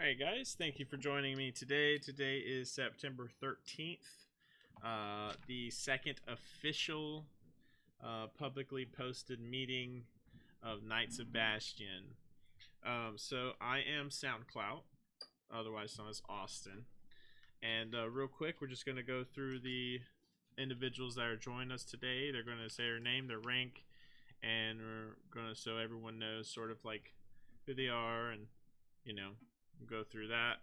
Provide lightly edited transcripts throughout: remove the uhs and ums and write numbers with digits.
Alright guys, thank you for joining me today. Today is September 13th, the second official publicly posted meeting of Knights of Bastion. So I am SoundCloud, otherwise known as Austin. And real quick, we're just going to go through the individuals that are joining us today. They're going to say their name, their rank, and we're going to, so everyone knows sort of like who they are, and you know, go through that,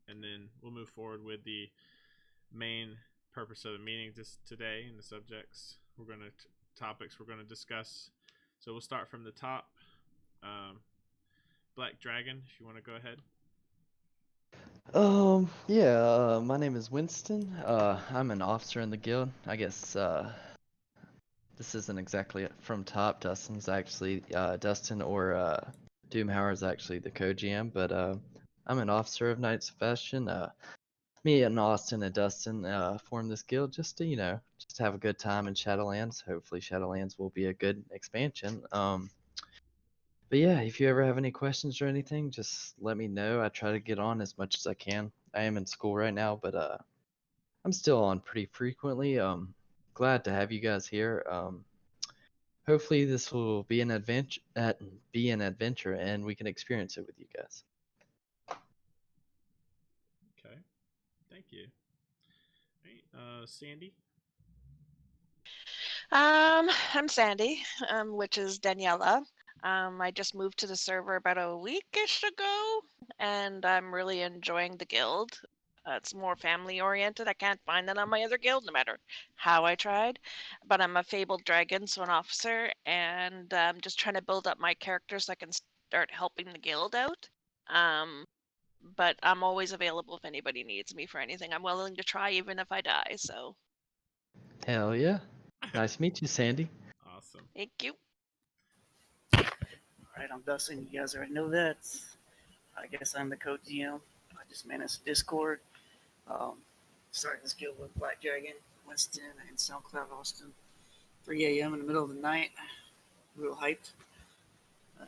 and then we'll move forward with the main purpose of the meeting today and the subjects topics we're going to discuss. So we'll start from the top. Black Dragon, if you want to go ahead. My name is Winston. I'm an officer in the guild. I guess this isn't exactly from top. Dustin or Doomhauer is actually the co-GM, but I'm an officer of Knights of Bastion. Me and Austin and Dustin formed this guild just to, just to have a good time in Shadowlands. Hopefully Shadowlands will be a good expansion. But yeah, if you ever have any questions or anything, just let me know. I try to get on as much as I can. I am in school right now, but I'm still on pretty frequently. Glad to have you guys here. Hopefully this will be an adventure, and we can experience it with you guys. Okay, thank you. All right, Sandy. I'm Sandy, which is Daniela. I just moved to the server about a week-ish ago, and I'm really enjoying the guild. It's more family-oriented. I can't find that on my other guild, no matter how I tried. But I'm a fabled dragon, so an officer, and I'm just trying to build up my character so I can start helping the guild out. But I'm always available if anybody needs me for anything. I'm willing to try even if I die, so. Hell yeah. Nice to meet you, Sandy. Awesome. Thank you. Alright, I'm Dustin. You guys already know that. I guess I'm the co-GM. I just manage Discord. Started this guild with Black Dragon, Winston, and SoundCloud Austin. 3 a.m. in the middle of the night. Real hyped. I'm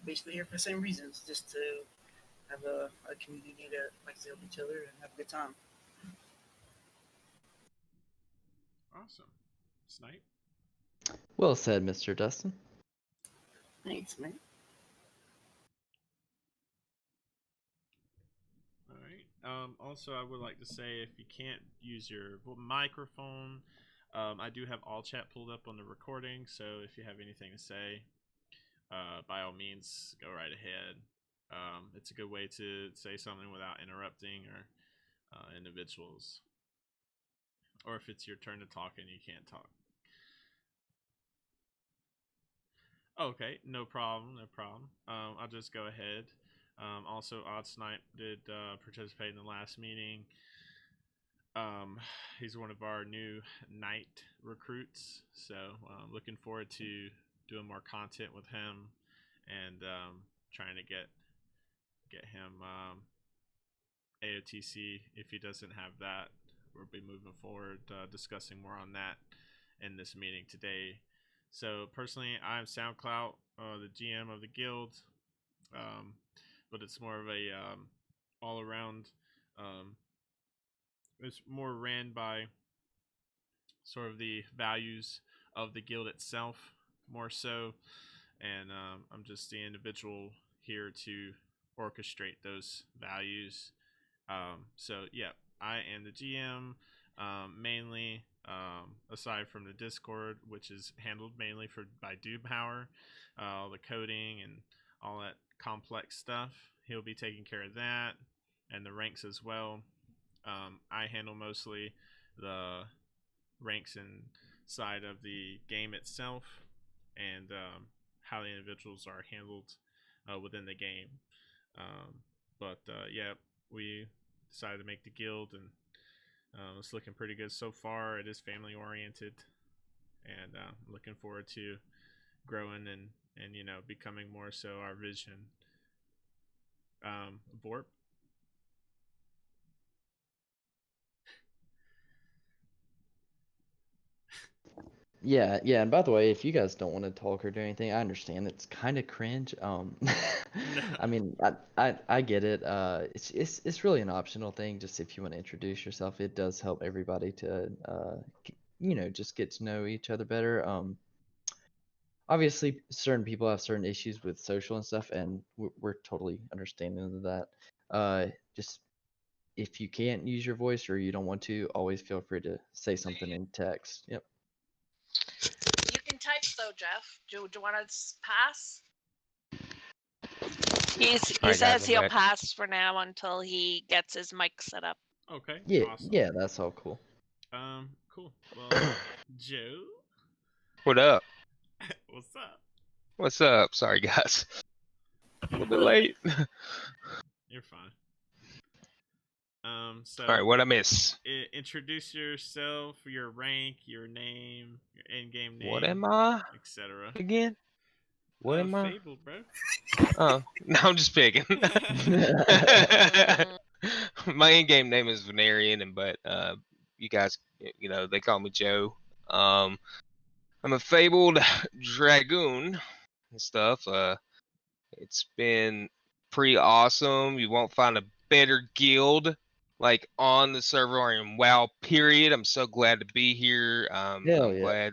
basically here for the same reasons, just to have a community that likes to help each other and have a good time. Awesome. Snipe. Well said, Mr. Dustin. Thanks, man. All right. Also, I would like to say, if you can't use your microphone, I do have all chat pulled up on the recording, so if you have anything to say, by all means, go right ahead. It's a good way to say something without interrupting or individuals, or if it's your turn to talk and you can't talk. Okay, no problem. I'll just go ahead. Also, Odd Snipe did participate in the last meeting. He's one of our new knight recruits, so looking forward to doing more content with him and trying to get him AOTC. If he doesn't have that, we'll be moving forward, discussing more on that in this meeting today. So personally, I'm SoundCloud, the GM of the guild, but it's more of a all-around. It's more ran by sort of the values of the guild itself, more so, and I'm just the individual here to orchestrate those values. So yeah, I am the GM mainly. Aside from the Discord, which is handled mainly by Doomhauer, all the coding and all that complex stuff, he'll be taking care of that, and the ranks as well. I handle mostly the ranks inside of the game itself, and how the individuals are handled within the game. Yeah, we decided to make the guild, and it's looking pretty good so far. It is family oriented, and looking forward to growing and becoming more so our vision. Vorp. Yeah, yeah, and by the way, if you guys don't want to talk or do anything, I understand. It's kind of cringe. I mean, I get it. It's really an optional thing. Just if you want to introduce yourself, it does help everybody to just get to know each other better. Obviously, certain people have certain issues with social and stuff, and we're totally understanding of that. Just if you can't use your voice or you don't want to, always feel free to say something in text. Yep. You can type though, Jeff. Do you want to pass? He Alright, says guys, I'm he'll back. pass for now until he gets his mic set up. Okay. Yeah, Awesome. yeah, that's all cool. Cool. Well, Joe, What up? what's up? What's up? Sorry, guys. A little bit late. You're fine. So All right, what I miss? introduce yourself, your rank, your name, your in-game name. What am I Etc. again? What am I? Fable, bro. Oh, no, I'm just picking. My in-game name is 𝕍𝕬𝕤𝕤𝕤𝕤, but you guys, they call me Joe. I'm a fabled dragoon and stuff. It's been pretty awesome. You won't find a better guild like on the server or in WoW. Period. I'm so glad to be here. Hell yeah.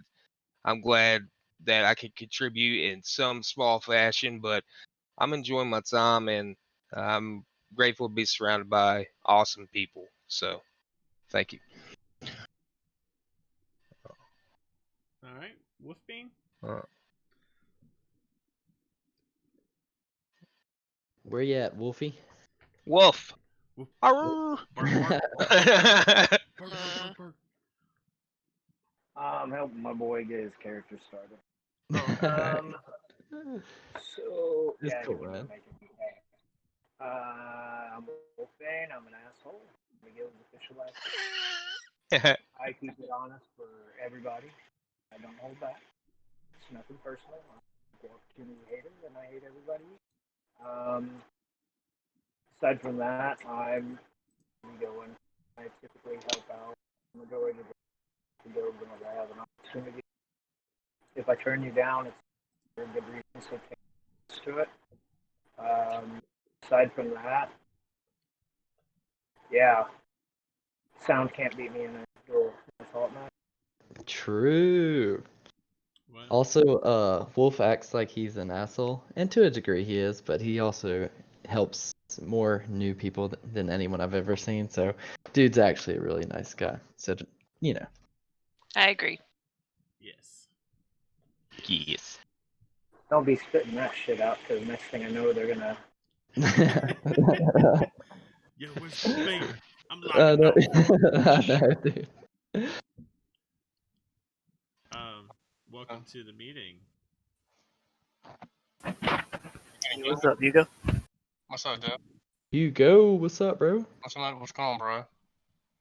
I'm glad that I can contribute in some small fashion, but I'm enjoying my time and I'm grateful to be surrounded by awesome people. So, thank you. All right, Wolfbean. Where you at, Wolfie? Wolf. Woof. Arr! Bark, bark, bark, bark, bark. I'm helping my boy get his character started. So It's yeah, cool, he wouldn't man. make it. I'm a Wolfbane. I'm an asshole. The guild's official asshole. I keep it honest for everybody. I don't hold back. It's nothing personal. I'm an opportunity hater, and I hate everybody. Aside from that, I'm going. I typically help out the majority of the build whenever I have an opportunity. If I turn you down, it's for a good reason, so take to it. Aside from that, yeah, sound can't beat me in a duel. That's all it matters. True. What? Also, Wolf acts like he's an asshole, and to a degree he is, but he also helps more new people than anyone I've ever seen. So, dude's actually a really nice guy. So, I agree. Yes. Yes. Don't be spitting that shit out, because next thing I know, they're gonna. Yo, where's the bait? I'm I logging know, off. I know, dude. Welcome to the meeting. What's up, Hugo? What's up, Jeff? Hugo, what's up, bro? What's going on, bro?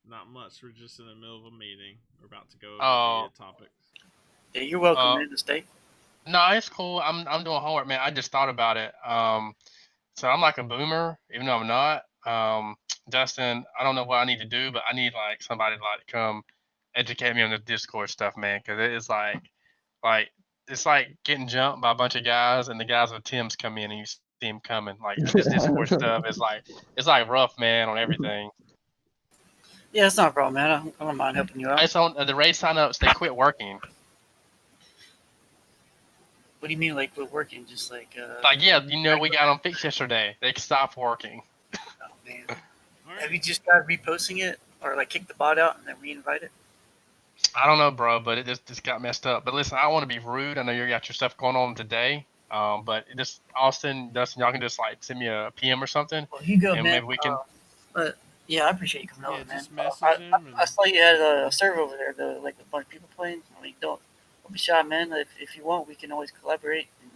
Not much. We're just in the middle of a meeting. We're about to go over Oh. the topics. Yeah, you're welcome in to stay. No, it's cool. I'm doing homework, man. I just thought about it. So I'm like a boomer, even though I'm not. Dustin, I don't know what I need to do, but I need like somebody to like come educate me on the Discord stuff, man, because it is like it's like getting jumped by a bunch of guys, and the guys with Tim's come in and you see him coming. Like this Discord stuff is like rough, man, on everything. Yeah, it's not a problem, man. I don't mind helping you out. It's on the raid signups. They quit working. What do you mean, like we're working? Just like Yeah, we got them fixed yesterday. They stopped working. Oh man. All right. Have you just tried reposting it, or like kick the bot out and then re-invite it? I don't know, bro, but it just got messed up. But listen, I don't want to be rude. I know you got your stuff going on today. But just Austin, Dustin, y'all can just like send me a PM or something. Well, Hugo, and man. maybe we can. But yeah, I appreciate you coming Yeah, over, man. just message him and- I saw you had a server over there, though, like a bunch of people playing. I mean, don't be shy, man. If you want, we can always collaborate and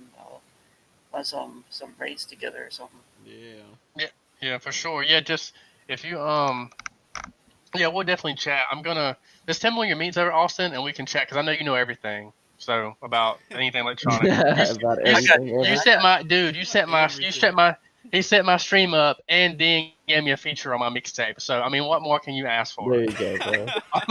run some raids together or something. Yeah. Yeah, for sure. Yeah, just if you yeah, we'll definitely chat. I'm gonna just tell me when your meet's over, Austin, and we can chat because I know you know everything. So about anything electronic. About everything. You set my dude. He set my stream up and then gave me a feature on my mixtape. So I mean, what more can you ask for? There you go, bro. What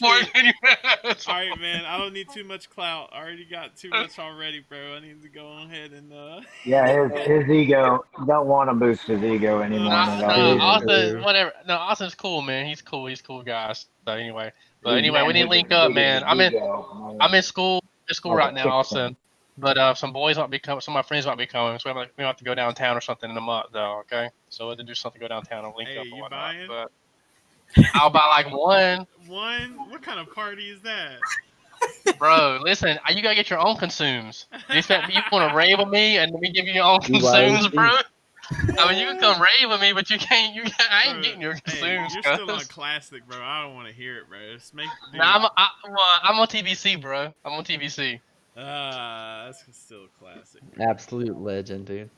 more can you ask for? All right, man. I don't need too much clout. I already got too much already, bro. I need to go on ahead and Yeah, his ego. Don't want to boost his ego anymore. Austin, whatever. No, Austin's cool, man. He's cool. He's cool, guys. So anyway, we need to link up, man. I'm in school. Right now, Austin. But some boys might be coming. Some of my friends might be coming. So we have to go downtown or something in a month, though. Okay. So we have to do something. Go downtown and link up. you whatnot, buying? But I'll buy like one. One? What kind of party is that? Bro, listen, you gotta get your own consumes. You want to rave with me and we give you your own consumes, bro? I mean, you can come rave with me, but you can't. I ain't getting your consumes. You're still on classic, bro. I don't want to hear it, bro. Nah, I'm on TBC, bro. I'm on TBC. That's still a classic. Absolute legend, dude.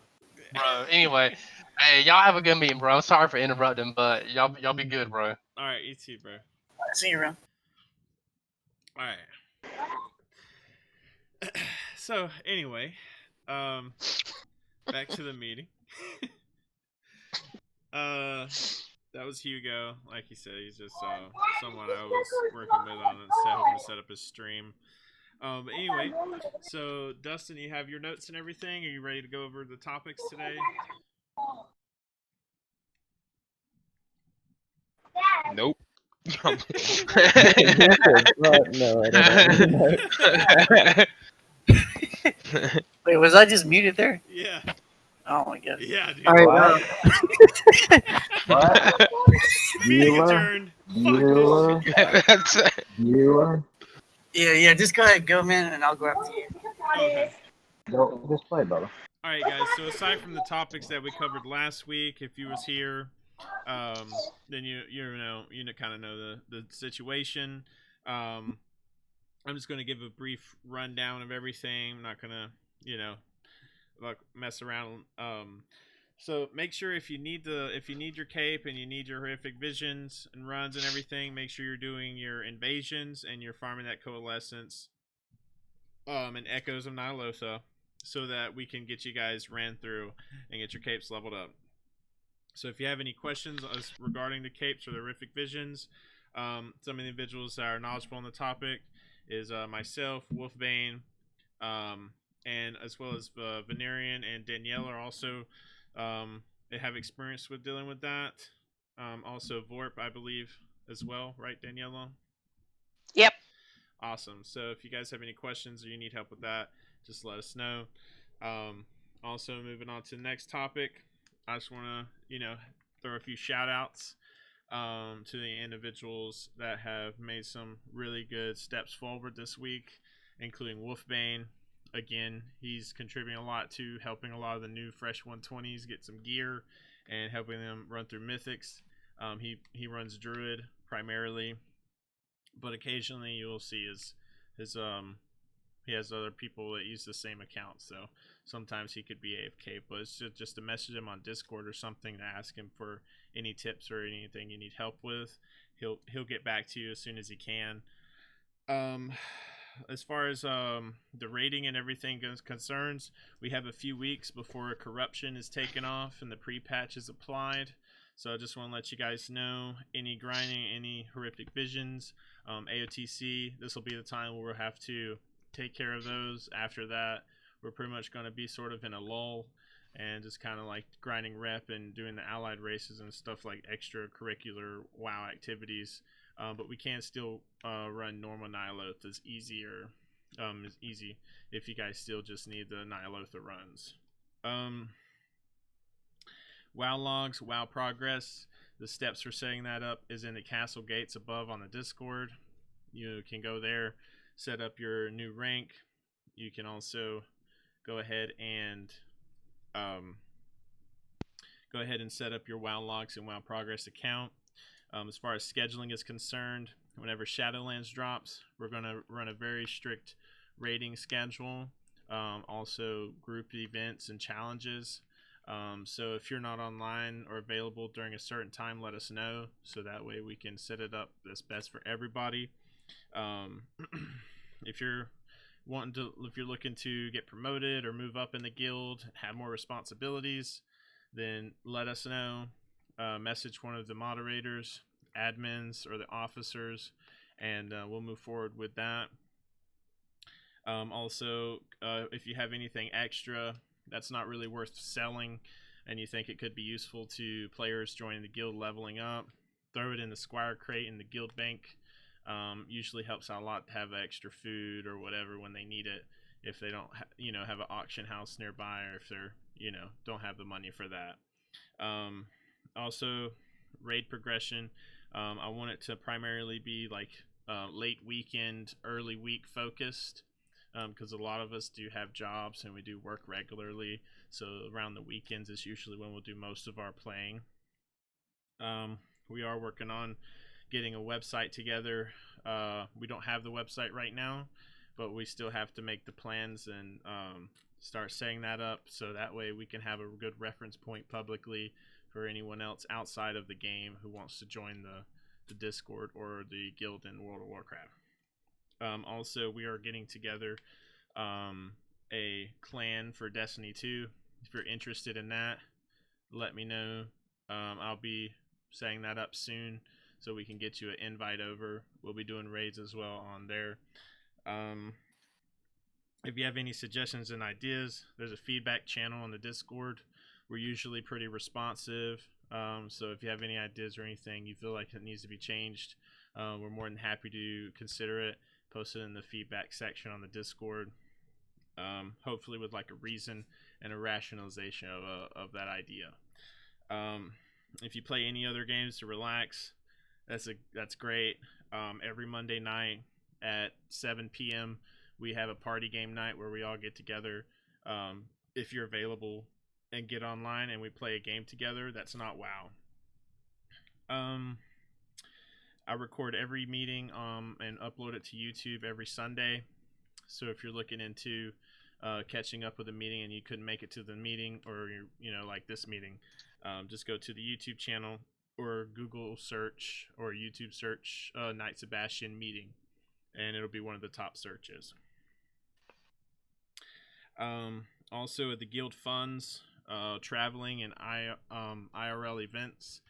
Bro, anyway, hey, y'all have a good meeting, bro. I'm sorry for interrupting, but y'all be good, bro. All right, you too, bro. See you around. All right. So anyway, back to the meeting. That was Hugo. Like he said, he's just someone I was working with on it, helping to set up his stream. But anyway, so Dustin, you have your notes and everything. Are you ready to go over the topics today? Nope. No, I don't know. Wait, was I just muted there? Yeah. Oh my god. Yeah, dude. All right. What? Meeting adjourned. Fuck this shit. Yeah. Just go ahead, go, man, and I'll go after you. Okay. Just play, brother. All right, guys. So aside from the topics that we covered last week, if you was here, then you kind of know the situation. I'm just going to give a brief rundown of everything. I'm not going to mess around. So make sure if you need your cape and you need your horrific visions and runs and everything, make sure you're doing your invasions and you're farming that coalescence and echoes of 𝕍𝕠𝕘, so that we can get you guys ran through and get your capes leveled up. So if you have any questions regarding the capes or the horrific visions, some of the individuals that are knowledgeable on the topic is myself, Wolfbane, and as well as Venerian and Danielle are also they have experience with dealing with that. Also Vorp, I believe, as well, right, Daniela? Yep. Awesome. So if you guys have any questions or you need help with that, just let us know. Also, moving on to the next topic, I just want to, throw a few shout outs to the individuals that have made some really good steps forward this week, including Wolfbane. Again, he's contributing a lot to helping a lot of the new fresh 120s get some gear and helping them run through mythics. He runs Druid primarily, but occasionally you'll see his he has other people that use the same account, so sometimes he could be AFK, but it's just to message him on Discord or something to ask him for any tips or anything you need help with. He'll get back to you as soon as he can. As far as the rating and everything concerns, we have a few weeks before corruption is taken off and the pre-patch is applied. So I just want to let you guys know, any grinding, any horrific visions, AOTC, this will be the time where we'll have to take care of those. After that, we're pretty much going to be sort of in a lull and just kind of like grinding rep and doing the allied races and stuff like extracurricular WoW activities. But we can still run normal 𝕍𝕠𝕘. It's easier. It's easy if you guys still just need the 𝕍𝕠𝕘 runs. WoW logs, WoW progress. The steps for setting that up is in the castle gates above on the Discord. You can go there, set up your new rank. You can also go ahead and set up your WoW logs and WoW progress account. As far as scheduling is concerned, whenever Shadowlands drops, we're going to run a very strict rating schedule. Also group events and challenges. So if you're not online or available during a certain time, let us know, so that way we can set it up that's best for everybody. If you're looking to get promoted or move up in the guild, have more responsibilities, then let us know. Message one of the moderators, admins, or the officers, and we'll move forward with that. Also, if you have anything extra that's not really worth selling and you think it could be useful to players joining the guild leveling up, throw it in the squire crate in the guild bank. Usually helps out a lot to have extra food or whatever when they need it, if they don't have an auction house nearby, or if they're don't have the money for that. Also, raid progression, I want it to primarily be like late weekend, early week focused, because a lot of us do have jobs and we do work regularly, so around the weekends is usually when we'll do most of our playing. We are working on getting a website together. We don't have the website right now, but we still have to make the plans and start setting that up, so that way we can have a good reference point publicly for anyone else outside of the game who wants to join the Discord or the guild in World of Warcraft. Also, we are getting together a clan for Destiny 2. If you're interested in that, let me know. I'll be setting that up soon so we can get you an invite over. We'll be doing raids as well on there. If you have any suggestions and ideas, there's a feedback channel on the Discord. We're usually pretty responsive, so if you have any ideas or anything you feel like it needs to be changed, we're more than happy to consider it. Post it in the feedback section on the Discord, hopefully with like a reason and a rationalization of that idea. If you play any other games to relax, that's great. Every Monday night at 7 p.m. we have a party game night where we all get together. If you're available and get online and we play a game together, that's not WoW. I record every meeting and upload it to YouTube every Sunday. So if you're looking into catching up with a meeting and you couldn't make it to the meeting, or like this meeting, just go to the YouTube channel or Google search or YouTube search Knights of Bastion meeting, and it'll be one of the top searches. Also, at the guild funds, traveling and IRL events.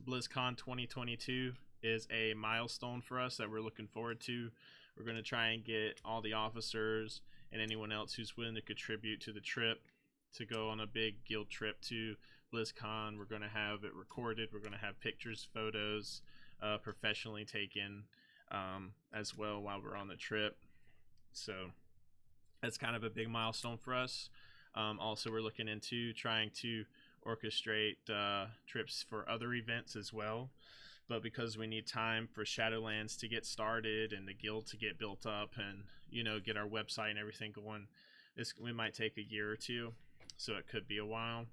BlizzCon 2022 is a milestone for us that we're looking forward to. We're going to try and get all the officers and anyone else who's willing to contribute to the trip to go on a big guild trip to BlizzCon. We're going to have it recorded. We're going to have pictures, photos, professionally taken as well while we're on the trip. So that's kind of a big milestone for us. Also, we're looking into trying to orchestrate trips for other events as well, but because we need time for Shadowlands to get started and the guild to get built up and get our website and everything going, we might take a year or two, so it could be a while,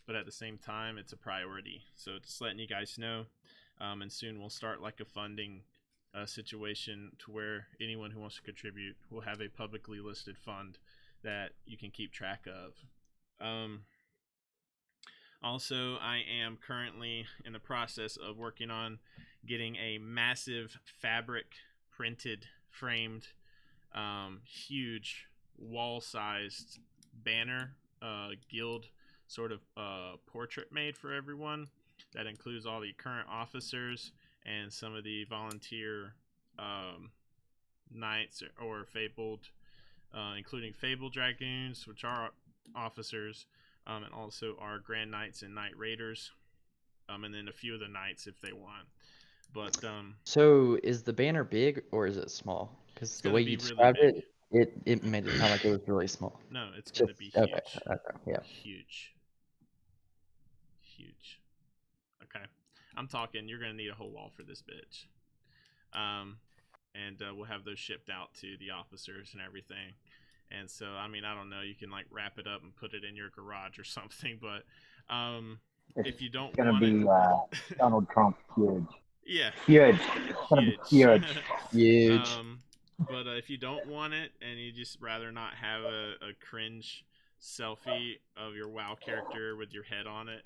but at the same time it's a priority. So just letting you guys know, and soon we'll start like a funding situation to where anyone who wants to contribute will have a publicly listed fund that you can keep track of. Also, I am currently in the process of working on getting a massive fabric printed, framed, huge wall-sized banner, guild sort of portrait made for everyone that includes all the current officers and some of the volunteer knights or fabled, including fabled dragoons, which are officers, and also our Grand Knights and Knight Raiders, and then a few of the Knights if they want. But so is the banner big or is it small? Because the way you described really it made it sound like it was really small. No, it's going to be huge. Okay, yeah. Huge. Okay. I'm talking, you're going to need a whole wall for this bitch. And we'll have those shipped out to the officers and everything. And so, I mean, I don't know, you can like wrap it up and put it in your garage or something, but if you don't want it... It's going to be Donald Trump huge. Yeah. Huge. It's going to be huge. Huge. But if you don't want it and you just rather not have a cringe selfie of your WoW character with your head on it,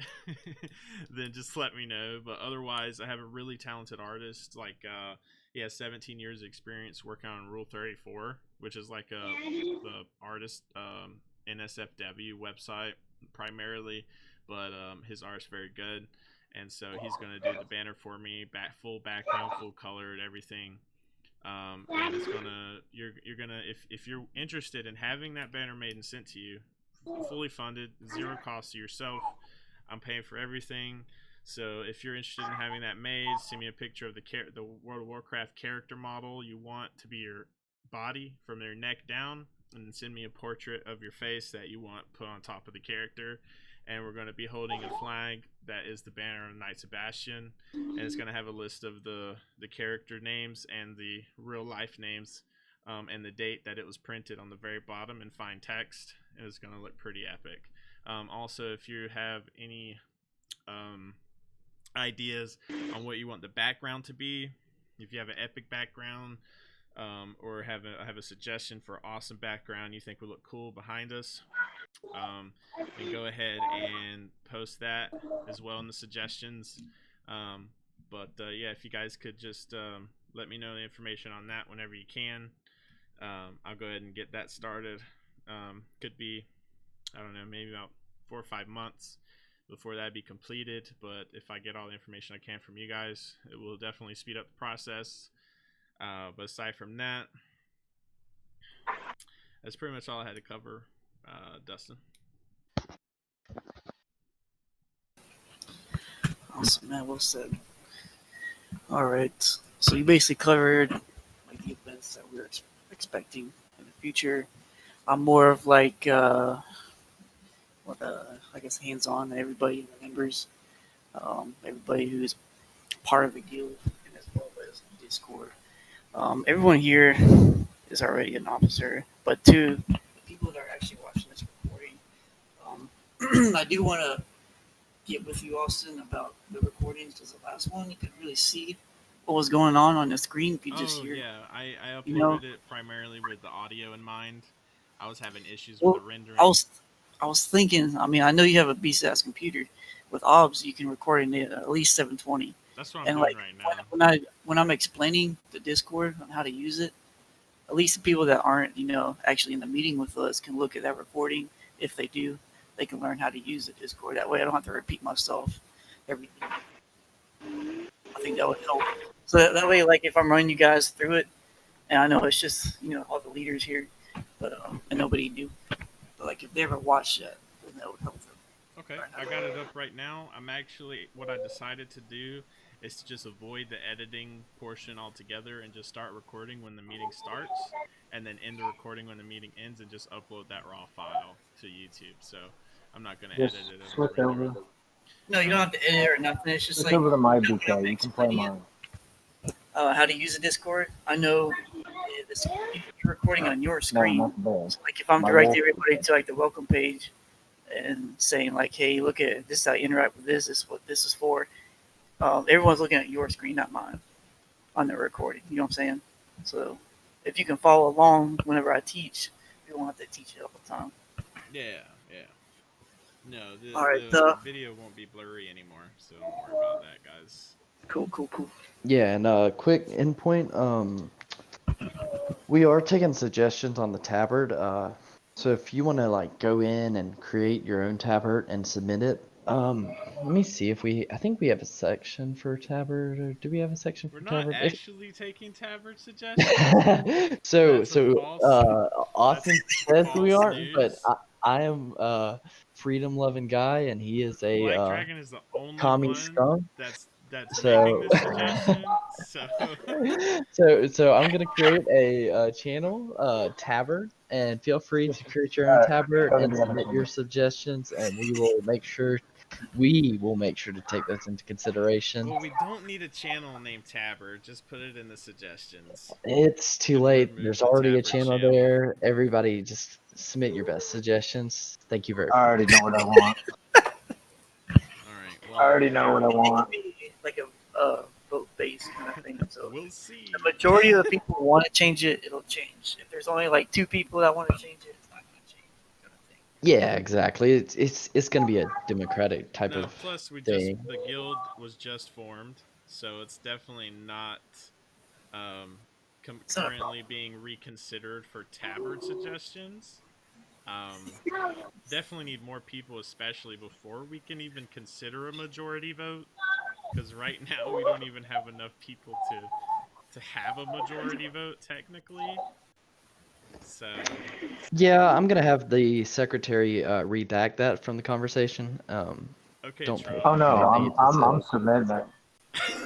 then just let me know. But otherwise, I have a really talented artist. Like, he has 17 years of experience working on Rule 34, which is like the artist NSFW website primarily, but his art's very good, and so he's gonna do the banner for me, full background, full colored, everything. And it's gonna you're gonna if you're interested in having that banner made and sent to you, fully funded, zero cost to yourself. I'm paying for everything. So if you're interested in having that made, send me a picture of the World of Warcraft character model you want to be your body from their neck down, and then send me a portrait of your face that you want put on top of the character. And we're going to be holding a flag that is the banner of Knights of Bastion, and it's going to have a list of the character names and the real life names, and the date that it was printed on the very bottom in fine text, and it's going to look pretty epic. Also, if you have any ideas on what you want the background to be, if you have an epic background, or have a suggestion for awesome background you think would look cool behind us, then go ahead and post that as well in the suggestions. Yeah, if you guys could just let me know the information on that whenever you can, I'll go ahead and get that started. Could be, I don't know, maybe about 4 or 5 months before that'd be completed, but if I get all the information I can from you guys, it will definitely speed up the process. But aside from that, that's pretty much all I had to cover. Dustin. Awesome, man. Well said. All right. So you basically covered like the events that we're expecting in the future. I'm more of like, I guess, hands-on. Everybody, the members, everybody who's part of the guild, and as well as Discord. Everyone here is already an officer, but to the people that are actually watching this recording, I do want to get with you, Austin, about the recordings, because the last one you could really see what was going on the screen. You could just hear. Yeah, I uploaded you know, it primarily with the audio in mind. I was having issues Well, with the rendering. I was thinking. I mean, I know you have a beast-ass computer. With OBS, you can record in at least 720. That's what I'm And doing like right now. when I'm explaining the Discord on how to use it, at least the people that aren't, actually in the meeting with us can look at that recording. If they do, they can learn how to use the Discord. That way, I don't have to repeat myself everything. I think that would help. So that way, like if I'm running you guys through it, and I know it's just all the leaders here, but and nobody knew. But like if they ever watch that, then that would help them. Okay, I got it up right now. I'm actually, what I decided to do is to just avoid the editing portion altogether and just start recording when the meeting starts, and then end the recording when the meeting ends, and just upload that raw file to YouTube. So I'm not going to edit it. Switch over. No, you don't have to edit or nothing. It's just Switch like over to my when I'm bouquet. You can play explaining mine. how to use a Discord. I know this, you're recording on your screen. No, not the ball. So, like if I'm My directing ball. everybody to like the welcome page and saying like, hey, look at this, is how you interact with this. This is what this is for. Everyone's looking at your screen, not mine, on the recording. You know what I'm saying? So if you can follow along whenever I teach, you won't have to teach it all the time. Yeah. No, All right, the video won't be blurry anymore, so don't worry about that, guys. Cool. Yeah, and quick endpoint. We are taking suggestions on the tabard. So if you want to like go in and create your own tabard and submit it, let me see if I think we have a section for tabard, or do we have a section for We're tabard? not actually taking tabard suggestions. so false- Austin that's says we false aren't, news. but I am a freedom loving guy, and he is a Black Dragon is the only commie one scum. that's So- making this suggestion. So I'm gonna create a channel, tabard, and feel free to create your own tabard and submit your suggestions, and we will make sure to take those into consideration. Well, we don't need a channel named Tabard. Just put it in the suggestions. It's too And late. remove There's the already a Tabard channel there. Everybody, just submit your best suggestions. Thank you very much. I already know what I want. All right. Well, I already know what I want. Like a vote-based kind of thing. So we'll see. the majority of the people who want to change it, it'll change. If there's only like 2 people that want to change it, it's not going to change. Kind of thing. Yeah, exactly. It's gonna be a democratic type of Plus, thing. the guild was just formed, so it's definitely not currently being reconsidered for Tabard suggestions. Definitely need more people, especially before we can even consider a majority vote. Because right now we don't even have enough people to have a majority vote technically. So Yeah, I'm gonna have the secretary redact that from the conversation. okay, Don't Troy. Oh no, I'm submitting it.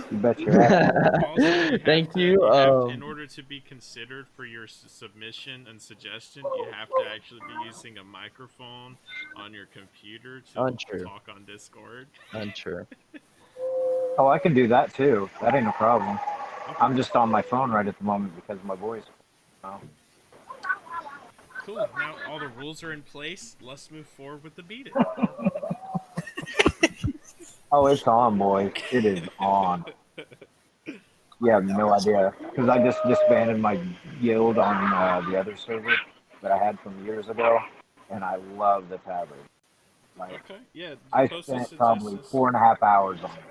You bet your ass. Also, you have Thank to, you. in order to be considered for your submission and suggestion, you have to actually be using a microphone on your computer to Untrue. talk on Discord. Untrue. Oh, I can do that too. That ain't a problem. Okay. I'm just on my phone right at the moment because of my voice. Oh. Cool. Now all the rules are in place. Let's move forward with the beat it. Oh, it's on, boys. It is on. You have no idea because I just disbanded my guild on the other server that I had from years ago, and I love the tavern. Like, Okay. Yeah. I Post spent probably suggestions. 4.5 hours on it.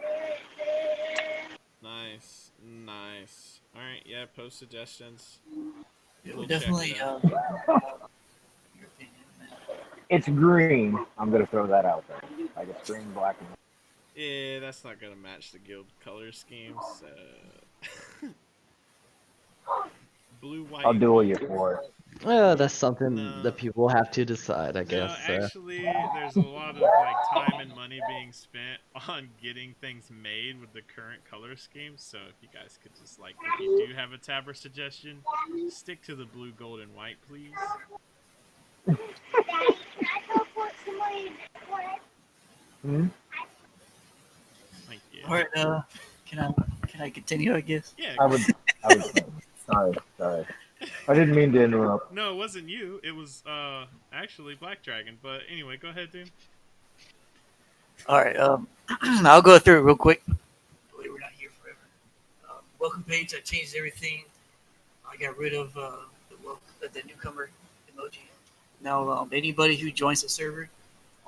Nice. Nice. All right. Yeah. Post suggestions. We'll check definitely. it out. Your opinion, man. It's green. I'm gonna throw that out there. Like it's green, black, and Yeah, that's not gonna match the guild color schemes. Blue, white. I'll and duel gold. you for it. Well, that's something No. that people will have to decide, I guess. No, actually, there's a lot of like time and money being spent on getting things made with the current color scheme. So if you guys could just like, if you do have a tabber suggestion, stick to the blue, gold, and white, please. Hmm? Thank you. All right. Can I continue? I guess. Yeah. I would. Sorry. I didn't mean to interrupt. No, it wasn't you. It was actually Black Dragon. But anyway, go ahead, dude. All right. I'll go through it real quick. We're not here forever. Welcome page. I changed everything. I got rid of the newcomer emoji. Now, anybody who joins the server,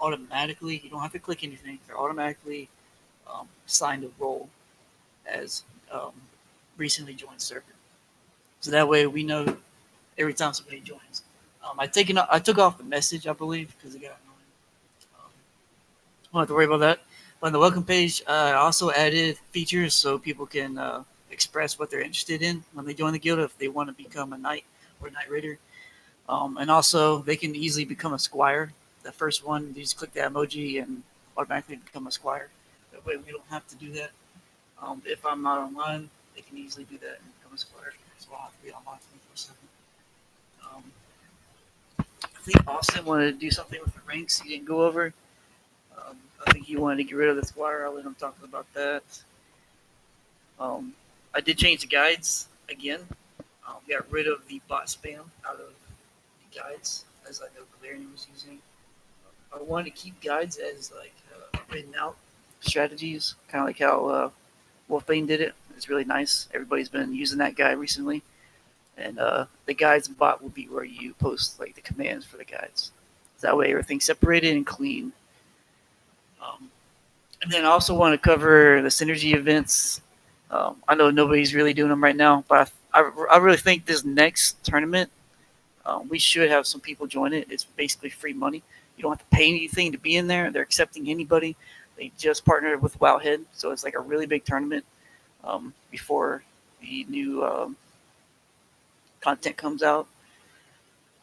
automatically, you don't have to click anything. They're automatically signed a role as recently joined server. So that way we know every time somebody joins. I took off the message, I believe, because it got annoying. Don't have to worry about that. But on the welcome page, I also added features so people can express what they're interested in when they join the guild, if they want to become a knight or a knight raider. And also, they can easily become a squire. The first one, you just click that emoji and automatically become a squire. That way we don't have to do that. If I'm not online, they can easily do that and become a squire. So I'll have to be online 24/7. I think Austin wanted to do something with the ranks he didn't go over. I think he wanted to get rid of the squire. I'll let him talk about that. I did change the guides again. Got rid of the bot spam out of the guides, as I know Galarian was using. I wanted to keep guides as like written out strategies, kind of like how Wolfbane did it. It's really nice. Everybody's been using that guide recently. And the guides bot will be where you post like the commands for the guides. That way everything's separated and clean. And then I also want to cover the synergy events. I know nobody's really doing them right now, but I really think this next tournament, we should have some people join it. It's basically free money. You don't have to pay anything to be in there. They're accepting anybody. They just partnered with Wowhead, so it's like a really big tournament before the new content comes out.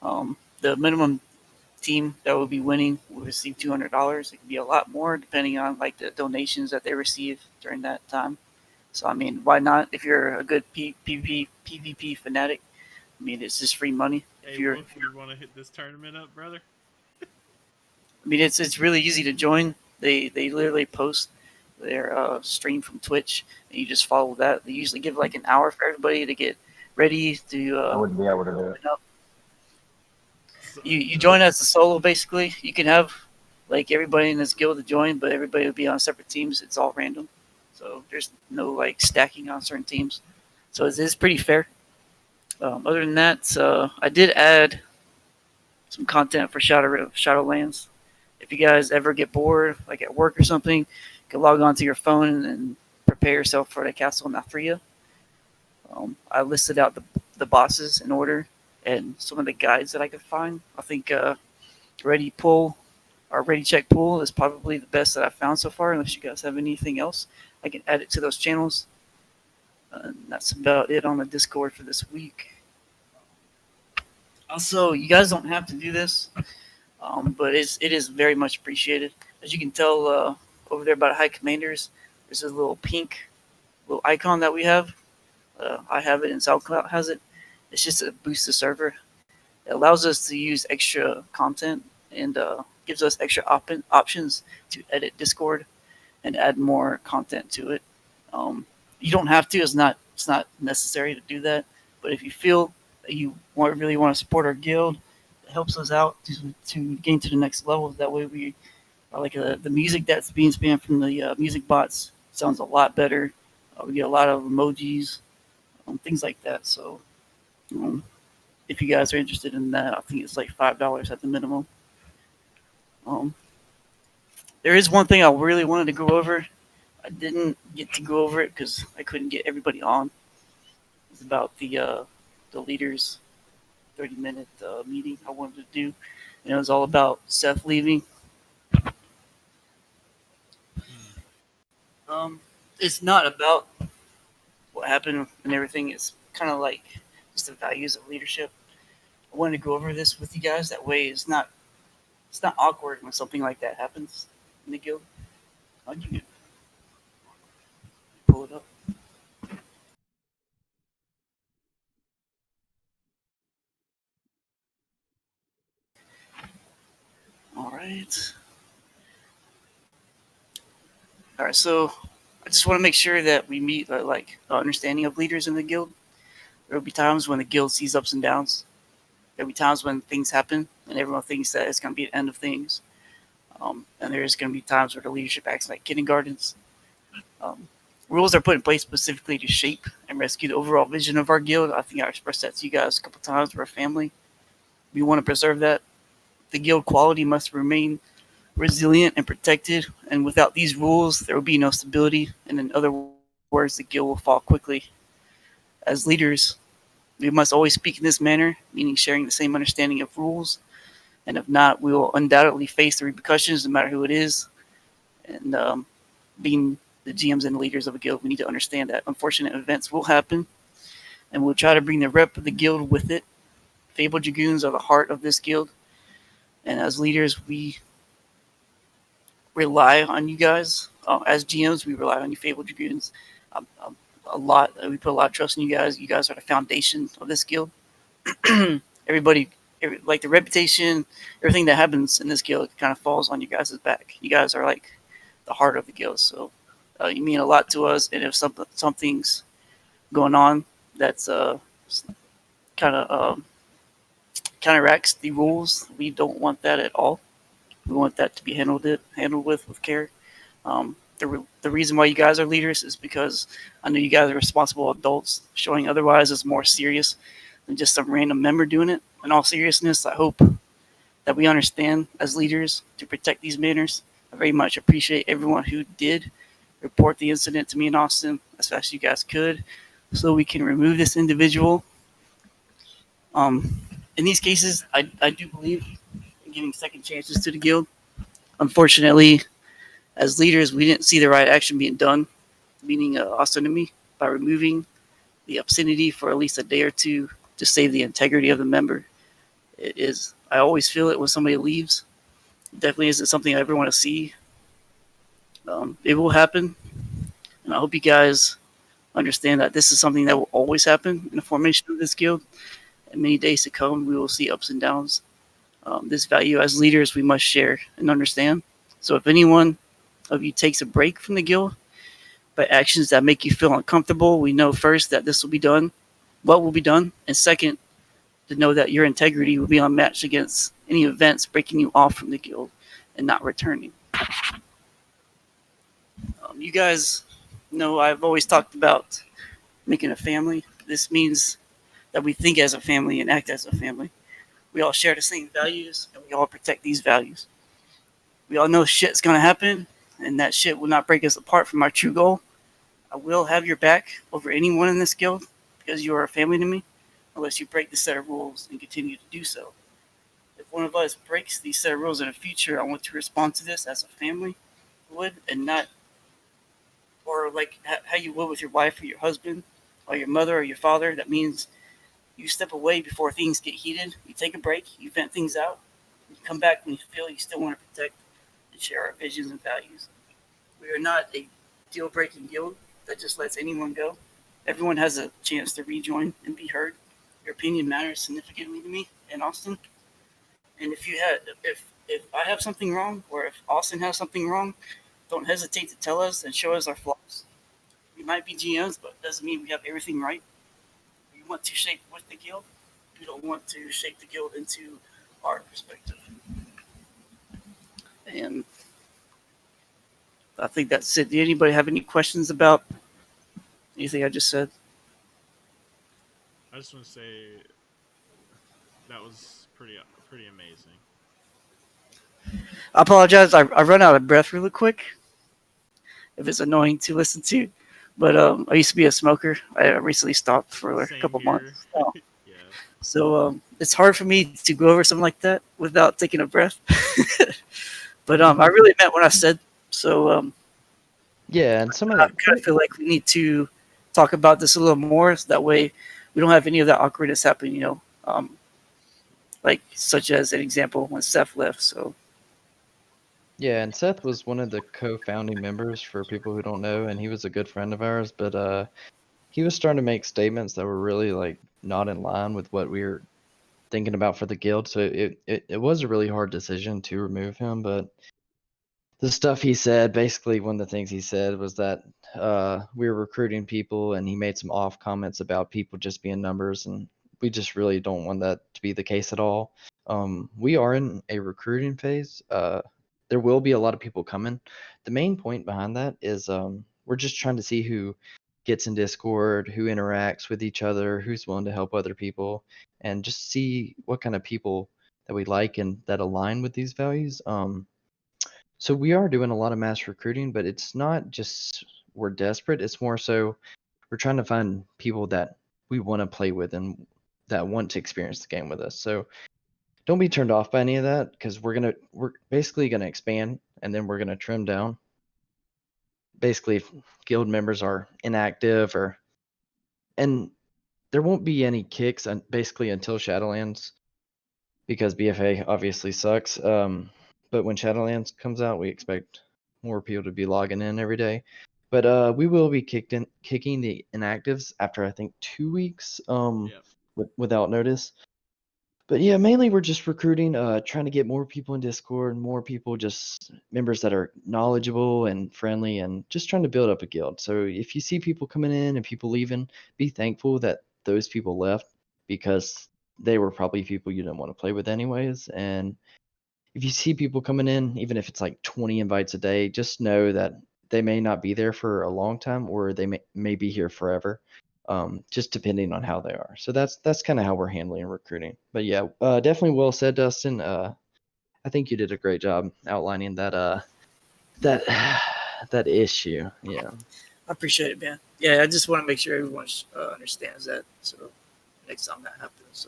The minimum team that will be winning will receive $200. It can be a lot more depending on like the donations that they receive during that time. So I mean, why not? If you're a good PvP fanatic, I mean, it's just free money. Hey, Wolf, you want to hit this tournament up, brother? I mean, it's really easy to join. They literally post their stream from Twitch, and you just follow that. They usually give like an hour for everybody to get ready to. I wouldn't be able to do it. You join as a solo, basically. You can have like everybody in this guild to join, but everybody will be on separate teams. It's all random, so there's no like stacking on certain teams. So it is pretty fair. Other than that, I did add some content for Shadowlands. If you guys ever get bored, like at work or something, you can log on to your phone and prepare yourself for the castle in Nathria. I listed out the bosses in order and some of the guides that I could find. I think ready pull, our ready check pool is probably the best that I've found so far. Unless you guys have anything else, I can add it to those channels. That's about it on the Discord for this week. Also, you guys don't have to do this, but it is very much appreciated. As you can tell over there by High Commanders, there's a little pink little icon that we have. I have it and SoundCloud has it. It's just to boost the server. It allows us to use extra content and gives us extra options to edit Discord and add more content to it. You don't have to. It's not necessary to do that. But if you feel that you really want to support our guild, it helps us out to gain to the next level. That way we are like the music that's being spammed from the music bots sounds a lot better. We get a lot of emojis, things like that. So if you guys are interested in that, I think it's like $5 at the minimum. There is one thing I really wanted to go over. I didn't get to go over it because I couldn't get everybody on. It's about the leaders 30-minute meeting I wanted to do. And it was all about Seth leaving. It's not about what happened and everything. It's kind of like just the values of leadership. I wanted to go over this with you guys. That way it's not awkward when something like that happens in the guild. I'll give you pull it up. All right. So I just want to make sure that we meet like understanding of leaders in the guild. There will be times when the guild sees ups and downs. There will be times when things happen and everyone thinks that it's going to be the end of things. And there's going to be times where the leadership acts like kindergartens. Rules are put in place specifically to shape and rescue the overall vision of our guild. I think I expressed that to you guys a couple times. We're a family. We want to preserve that. The guild quality must remain resilient and protected. And without these rules, there will be no stability. And in other words, the guild will fall quickly. As leaders, we must always speak in this manner, meaning sharing the same understanding of rules. And if not, we will undoubtedly face the repercussions no matter who it is. And being the GMs and leaders of a guild, we need to understand that unfortunate events will happen. And we'll try to bring the rep of the guild with it. Fabled Dragoons are the heart of this guild. And as leaders, we rely on you guys. As GMs, we rely on you, Fabled Dragoons, a lot. We put a lot of trust in you guys. You guys are the foundation of this guild. Everybody, like the reputation, everything that happens in this guild kind of falls on you guys' back. You guys are like the heart of the guild. So you mean a lot to us. And if something's going on that's kind of counteracts the rules, we don't want that at all. We want that to be handled with care. The reason why you guys are leaders is because I know you guys are responsible adults. Showing otherwise is more serious than just some random member doing it. In all seriousness, I hope that we understand as leaders to protect these manners. I very much appreciate everyone who did report the incident to me and Austin as fast as you guys could, so we can remove this individual. In these cases, I do believe in giving second chances to the guild. Unfortunately, as leaders, we didn't see the right action being done, meaning Austin and me, by removing the obscenity for at least a day or two to save the integrity of the member. I always feel it when somebody leaves. It definitely isn't something I ever want to see. It will happen, and I hope you guys understand that this is something that will always happen in the formation of this guild. In many days to come, we will see ups and downs. This value as leaders we must share and understand. So if anyone of you takes a break from the guild by actions that make you feel uncomfortable, we know first that this will be done, what will be done, and second, to know that your integrity will be unmatched against any events breaking you off from the guild and not returning. You guys know I've always talked about making a family. This means that we think as a family and act as a family. We all share the same values, and we all protect these values. We all know shit's going to happen, and that shit will not break us apart from our true goal. I will have your back over anyone in this guild because you are a family to me, unless you break the set of rules and continue to do so. If one of us breaks these set of rules in the future, I want to respond to this as a family would, and not, or like how you would with your wife or your husband or your mother or your father. That means you step away before things get heated. You take a break. You vent things out. You come back when you feel you still want to protect and share our visions and values. We are not a deal-breaking guild that just lets anyone go. Everyone has a chance to rejoin and be heard. Your opinion matters significantly to me and Austin. And if I have something wrong, or if Austin has something wrong, don't hesitate to tell us and show us our flaws. We might be GMs, but it doesn't mean we have everything right. We want to shape with the guild. We don't want to shape the guild into our perspective. And I think that's it. Did anybody have any questions about anything I just said? I just want to say that was pretty amazing. I apologize. I run out of breath really quick. If it's annoying to listen to, but I used to be a smoker. I recently stopped for like a couple months. Yeah. So it's hard for me to go over something like that without taking a breath. But I really meant what I said. So Yeah, and some of I the kind of feel like we need to talk about this a little more, so that way we don't have any of that awkwardness happen. Like such as an example when Seth left. So Yeah, and Seth was one of the co-founding members for people who don't know, and he was a good friend of ours, but he was starting to make statements that were really like not in line with what we were thinking about for the guild. So it was a really hard decision to remove him, but the stuff he said, basically one of the things he said was that we were recruiting people, and he made some off comments about people just being numbers, and we just really don't want that to be the case at all. We are in a recruiting phase. There will be a lot of people coming. The main point behind that is we're just trying to see who gets in Discord, who interacts with each other, who's willing to help other people, and just see what kind of people that we like and that align with these values. So we are doing a lot of mass recruiting, but it's not just we're desperate. It's more so we're trying to find people that we want to play with and that want to experience the game with us. So don't be turned off by any of that, because we're basically gonna expand, and then we're gonna trim down. Basically, if guild members are inactive, and there won't be any kicks basically until Shadowlands, because BFA obviously sucks. But when Shadowlands comes out, we expect more people to be logging in every day. But we will be kicking the inactives after I think 2 weeks without notice. But yeah, mainly we're just recruiting, trying to get more people in Discord, more people, just members that are knowledgeable and friendly, and just trying to build up a guild. So if you see people coming in and people leaving, be thankful that those people left, because they were probably people you didn't want to play with anyways. And if you see people coming in, even if it's like 20 invites a day, just know that they may not be there for a long time, or they may be here forever. Just depending on how they are. So that's kind of how we're handling recruiting. But yeah, definitely well said, Dustin. I think you did a great job outlining that that issue. Yeah. I appreciate it, man. Yeah, I just want to make sure everyone understands that. So next time that happens,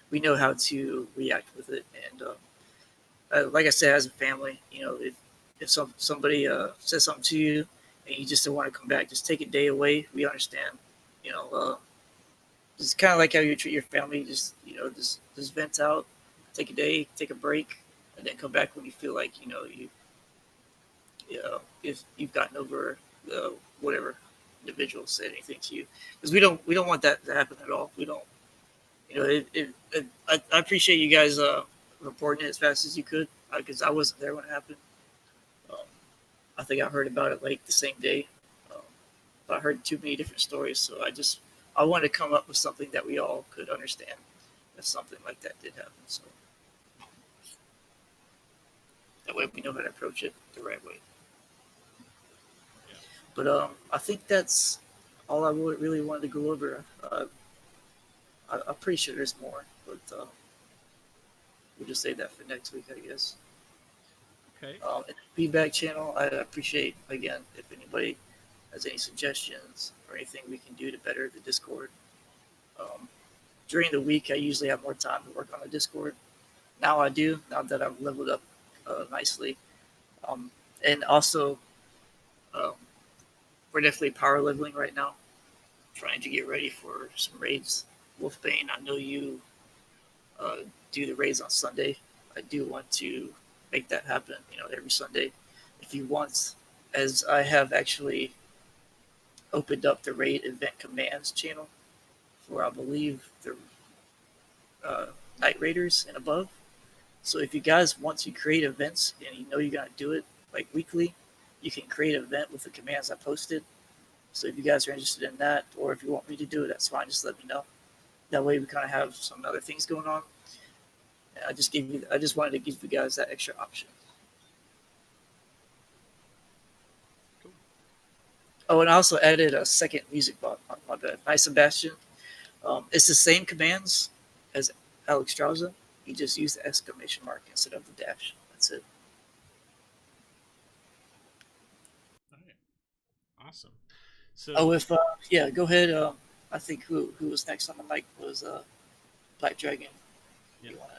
we know how to react with it. And like I said, as a family, if somebody says something to you and you just don't want to come back, just take a day away. We understand. It's kind of like how you treat your family. Just vent out, take a day, take a break, and then come back when you feel like if you've gotten over whatever individual said anything to you, because we don't want that to happen at all. We don't. I appreciate you guys reporting it as fast as you could, because I wasn't there when it happened. I think I heard about it like the same day. I heard too many different stories, so I wanted to come up with something that we all could understand if something like that did happen. So that way we know how to approach it the right way. Yeah. But I think that's all I really wanted to go over. I'm pretty sure there's more, but we'll just save that for next week, I guess. Okay. In the feedback channel, I appreciate, again, if anybody has any suggestions or anything we can do to better the Discord. During the week, I usually have more time to work on the Discord. now I do, now that I've leveled up nicely. And also, um, we're definitely power leveling right now, trying to get ready for some raids. Wolfbane, I know you do the raids on Sunday. I do want to make that happen, every Sunday. If you want, as I have actually opened up the raid event commands channel for, I believe, the Night Raiders and above. So if you guys want to create events and you know you're going to do it like weekly, you can create an event with the commands I posted. So if you guys are interested in that, or if you want me to do it, that's fine. Just let me know. That way we kind of have some other things going on. And I just wanted to give you guys that extra option. Cool. Oh, and I also added a second music bot on my bed. Nice and Bastion. It's the same commands as 𝕍𝑼𝙋𝙉𝑍. You just use the exclamation mark instead of the dash. That's it. All right. Awesome. So. Oh, yeah, go ahead. I think who was next on the mic was Black Dragon. Yeah. You wanna...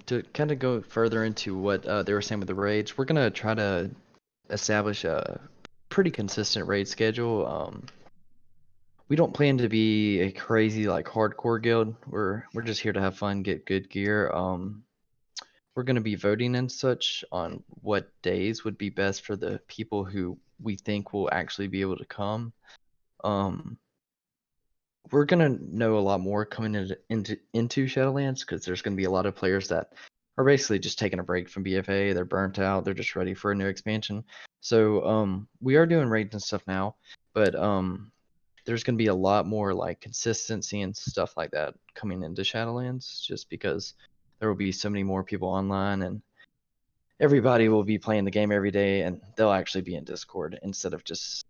To kind of go further into what they were saying with the raids, we're gonna try to establish a pretty consistent raid schedule. We don't plan to be a crazy like hardcore guild. We're just here to have fun, get good gear. We're gonna be voting and such on what days would be best for the people who we think will actually be able to come. We're gonna know a lot more coming into Shadowlands because there's gonna be a lot of players that are basically just taking a break from BFA. They're burnt out. They're just ready for a new expansion. So we are doing raids and stuff now, but there's gonna be a lot more like consistency and stuff like that coming into Shadowlands, just because there will be so many more people online and everybody will be playing the game every day, and they'll actually be in Discord instead of just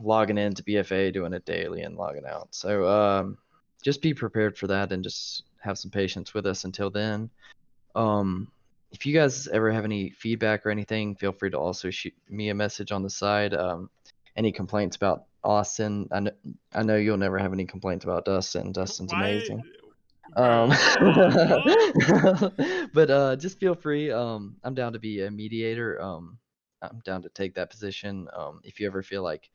logging into BFA, doing it daily, and logging out. So just be prepared for that and just have some patience with us until then. If you guys ever have any feedback or anything, feel free to also shoot me a message on the side. Any complaints about Austin? I know you'll never have any complaints about Dustin. Dustin's amazing. But just feel free. I'm down to be a mediator. I'm down to take that position. If you ever feel like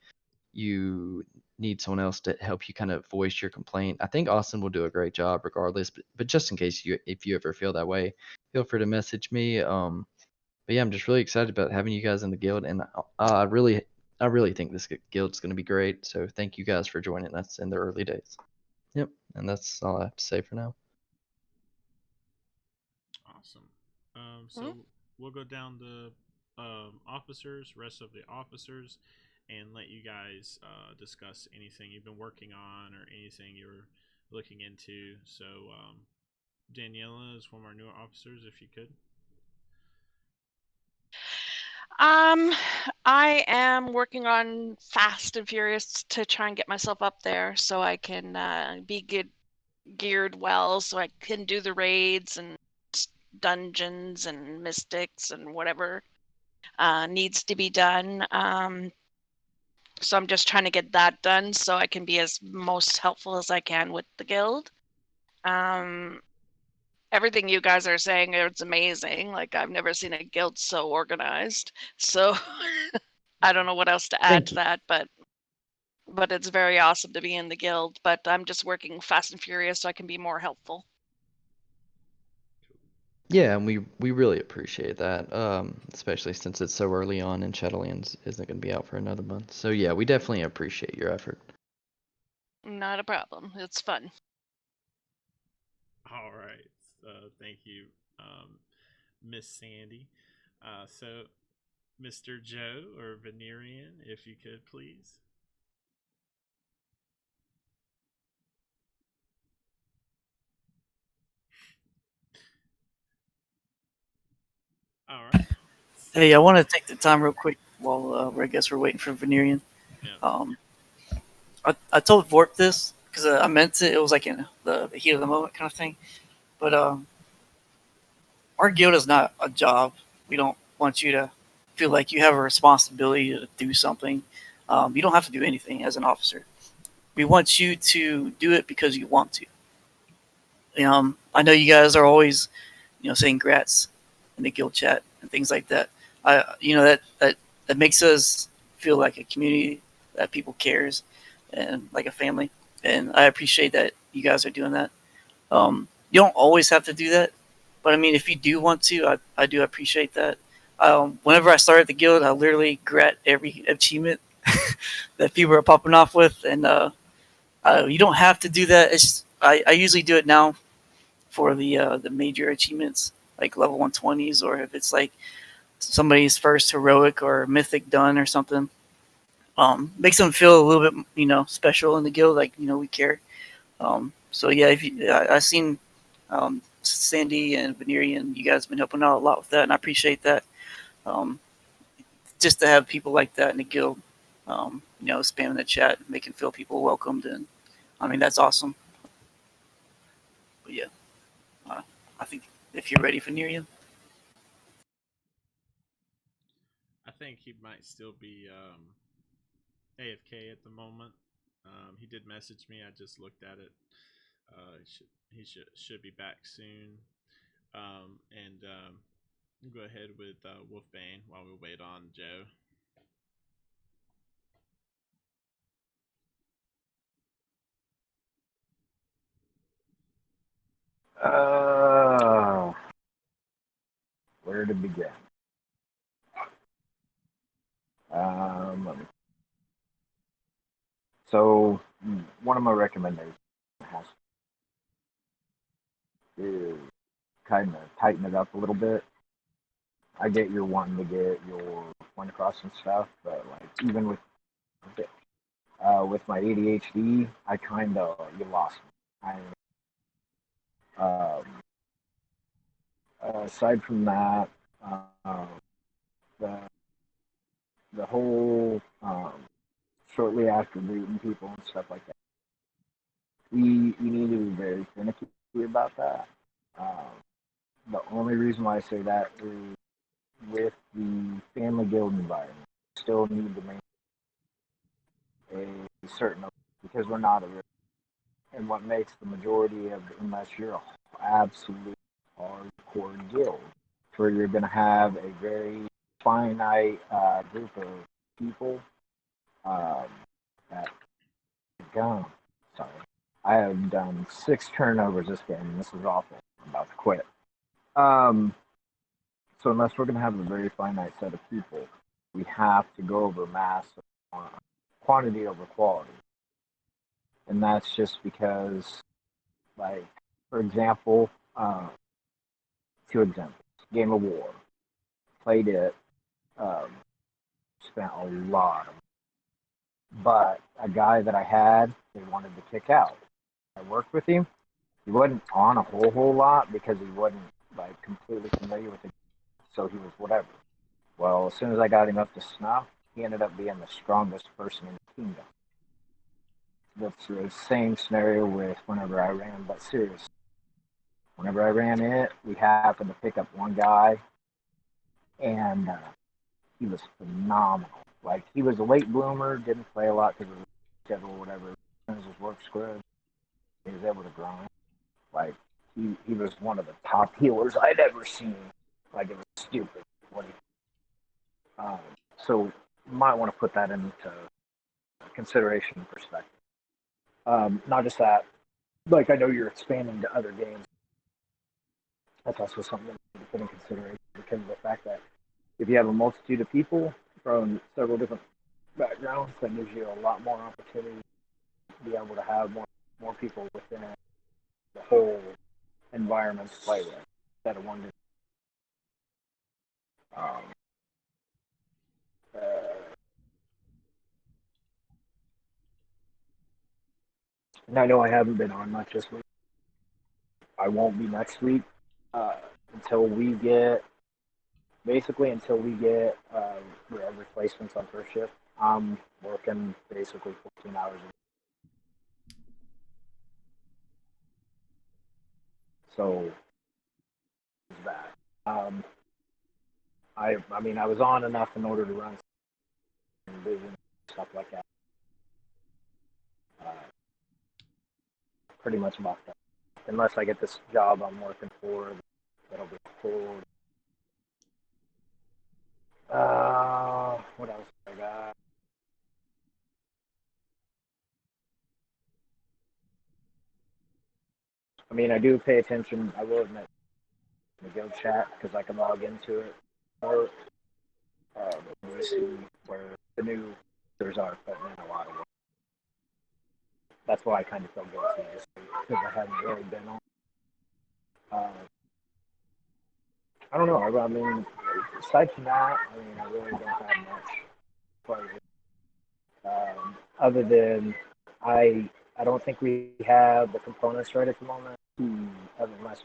you need someone else to help you kind of voice your complaint, I think Austin will do a great job regardless. But just in case if you ever feel that way, feel free to message me. But yeah, I'm just really excited about having you guys in the guild, and I really think this guild's going to be great. So thank you guys for joining us in the early days. Yep, and that's all I have to say for now. Awesome. So we'll go down the officers, rest of the officers, and let you guys discuss anything you've been working on or anything you're looking into. So Daniela is one of our newer officers, if you could. I am working on Fast and Furious to try and get myself up there so I can be geared well, so I can do the raids and dungeons and mystics and whatever needs to be done. So I'm just trying to get that done so I can be as most helpful as I can with the guild. Everything you guys are saying, it's amazing. Like, I've never seen a guild so organized. So I don't know what else to add to that, but it's very awesome to be in the guild. But I'm just working fast and furious so I can be more helpful. Yeah, and we really appreciate that, especially since it's so early on and Shadowlands isn't going to be out for another month. So yeah, we definitely appreciate your effort. Not a problem. It's fun. All right. Thank you, Miss Sandy. So, Mr. Joe or Venerian, if you could, please. All right. Hey, I want to take the time real quick while I guess we're waiting for Venerian. Yeah. I told Vorp this because I meant it. It was like in the heat of the moment kind of thing. But our guild is not a job. We don't want you to feel like you have a responsibility to do something. You don't have to do anything as an officer. We want you to do it because you want to. I know you guys are always, saying grats in the guild chat and things like that. That makes us feel like a community, that people cares, and like a family. And I appreciate that you guys are doing that. You don't always have to do that, but I mean, if you do want to, I do appreciate that. Whenever I started the guild, I literally grat every achievement that people are popping off with, and you don't have to do that. I usually do it now for the major achievements, like level 120s, or if it's like somebody's first heroic or mythic done or something. Makes them feel a little bit, special in the guild, like we care. So yeah, I've seen Sandy and Venerian, you guys have been helping out a lot with that, and I appreciate that. Um, just to have people like that in the guild, spamming the chat, making feel people welcomed, and I mean that's awesome. But yeah, I think if you're ready for Venerian. I think he might still be AFK at the moment. He did message me. I just looked at it. He should be back soon. And we'll go ahead with Wolfbane while we wait on Joe. Where to begin? So one of my recommendations is kind of tighten it up a little bit. I get you're wanting to get your point across and stuff, but like even with my ADHD, I kind of you lost me. Um, aside from that, the whole shortly after greeting people and stuff like that, we need to be very finicky about that. The only reason why I say that is with the family guild environment, we still need to maintain a certain, because we're not a real, and what makes the majority of, unless you're an absolute hardcore guild, where you're going to have a very finite group of people that gone. Sorry, I have done 6 turnovers this game, and this is awful. I'm about to quit. So unless we're going to have a very finite set of people, we have to go over mass quantity over quality. And that's just because, like, for example, 2 examples. Game of War. Played it, spent a lot of money. But a guy that I had, they wanted to kick out. I worked with him. He wasn't on a whole lot because he wasn't, like, completely familiar with it. So he was whatever. Well, as soon as I got him up to snuff, he ended up being the strongest person in the kingdom. That's the same scenario with whenever I ran, but seriously, whenever I ran it, we happened to pick up one guy, and he was phenomenal. Like, he was a late bloomer, didn't play a lot because of his schedule or whatever. As soon as his work screwed, he was able to grind. Like, he was one of the top healers I'd ever seen. Like, it was stupid. So you might want to put that into consideration and perspective. Not just that, like I know you're expanding to other games. That's also something to put in consideration because of the fact that if you have a multitude of people from several different backgrounds, that gives you a lot more opportunity to be able to have more people within the whole environment to play with instead of one. And I know I haven't been on much this week. I won't be next week until we get replacements on first shift. I'm working basically 14 hours a week. So that. I was on enough in order to run vision stuff like that. Pretty much about that. unless I get this job I'm working for, that'll be cool. What else I got? I mean, I do pay attention. I will admit, the guild chat because I can log into it. Or let me see where the new users are putting in a lot of work. That's why I kind of feel guilty, just because I haven't really been on. I don't know. I mean, aside from that, I mean, I really don't have much pleasure. Other than I don't think we have the components right at the moment. Unless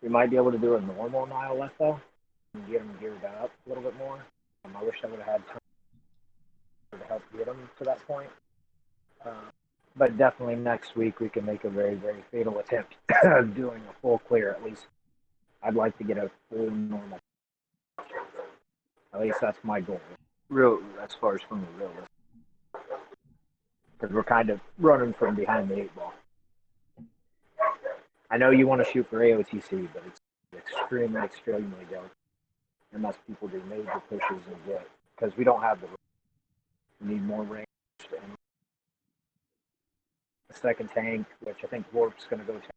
we might be able to do a normal 𝕍𝕬𝕤𝕗 and get them geared up a little bit more. I wish I would have had time to help get them to that point. But definitely next week we can make a very, very fatal attempt of doing a full clear. At least I'd like to get a full normal. At least that's my goal. Real, as far as from the realist. Because we're kind of running from behind the 8 ball. I know you want to shoot for AOTC, but it's extremely, extremely delicate. Unless people do major pushes and get, because we don't have the. We need more range and a second tank, which I think Warp's going to go to.